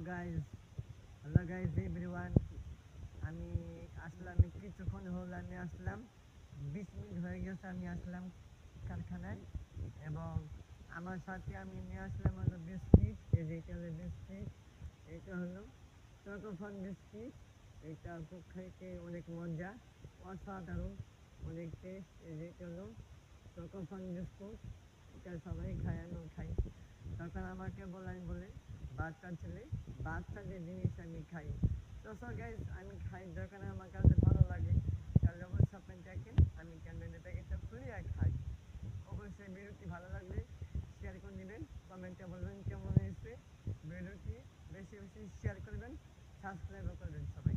Guys, hello guys everyone. আমি আসলাম কিছুক্ষণ হলো, আমি আসলাম 20 মিনিট হয়ে গেছে আমি আসলাম কারখানায়। এবং আমার সাথে আমি নিয়ে আসলাম হলো বিস্কিট, এই যে এটা হলো বিস্কিট, এটা হলো চকোফন বিস্কিট। এটা খুব খাইতে অনেক মজা, অসাধারণ, অনেক টেস্ট। এই যে এটা হলো চকোফন বিস্কুট, এটা সবাই খায়, আমিও খাই। তখন আমাকে বলে বাচ্চা ছেলে, বাচ্চাদের জিনিস আমি খাই। তো সো গাইস, আমি খাই যখন আমার কাছে ভালো লাগে, তাহলে অবশ্যই আপনি দেখেন আমি ক্যান্ডেলের প্যাকেটটা খুলি আর খাই। অবশ্যই ভিডিওটি ভালো লাগলে শেয়ার করে দেবেন, কমেন্টে বলবেন কেমন হয়েছে ভিডিওটি, বেশি বেশি শেয়ার করবেন, সাবস্ক্রাইবও করবেন সবাই।